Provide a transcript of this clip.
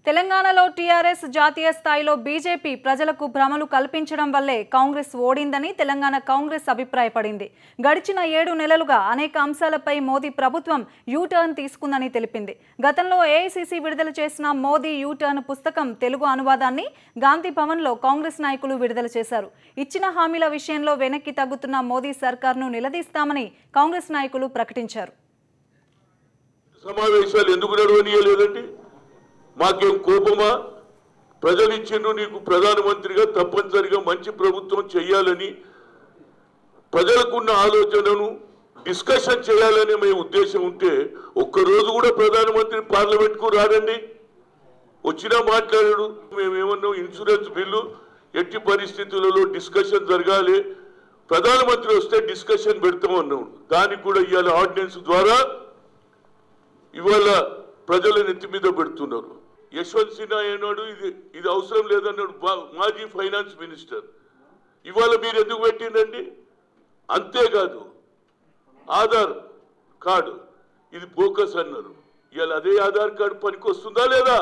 తెలంగాణలో టీఆర్ఎస్ జాతీయ స్థాయిలో బీజేపీ ప్రజలకు భ్రమలు కల్పించడం వల్లే కాంగ్రెస్ ఓడిందని తెలంగాణ కాంగ్రెస్ అభిప్రాయపడింది. గడిచిన 7 నెలలుగా అనేక అంశాలపై మోదీ ప్రభుత్వం యూటర్న్ తీసుకుందని తెలిపింది. గతంలో ఏఐసీసీ విడుదల చేసిన మోదీ యూటర్న్ పుస్తకం తెలుగు అనువాదాన్ని గాంధీ భవన్లో కాంగ్రెస్ నాయకులు విడుదల చేశారు. ఇచ్చిన హామీల విషయంలో వెనక్కి తగ్గుతున్న మోదీ సర్కార్ను నిలదీస్తామని కాంగ్రెస్ నాయకులు ప్రకటించారు. సమావేశాలు ఎందుకు నడవనీయలేదండి? మాకేం కోపమా? ప్రజలు ఇచ్చిండ్రు నీకు ప్రధానమంత్రిగా తప్పనిసరిగా మంచి ప్రభుత్వం చేయాలని, ప్రజలకున్న ఆలోచనను డిస్కషన్ చేయాలనే మేము ఉద్దేశం ఉంటే ఒక్కరోజు కూడా ప్రధానమంత్రి పార్లమెంట్కు రాడండి. వచ్చినా మాట్లాడాడు. మేమేమన్నాం, ఇన్సూరెన్స్ బిల్లు ఎట్టి పరిస్థితులలో డిస్కషన్ జరగాలి, ప్రధానమంత్రి వస్తే డిస్కషన్ పెడతామన్నాం. దానికి కూడా ఇవాళ ఆర్డినెన్స్ ద్వారా ఇవాళ ప్రజల నెత్తి మీద పెడుతున్నారు. యశ్వంత్ సిన్హా అన్నాడు ఇది అవసరం లేదన్నాడు, మాజీ ఫైనాన్స్ మినిస్టర్. ఇవాళ మీరు ఎందుకు పెట్టిందండి? అంతేకాదు ఆధార్ కార్డు ఇది బోకస్ అన్నారు. ఇవాళ అదే ఆధార్ కార్డు పనికి వస్తుందా లేదా?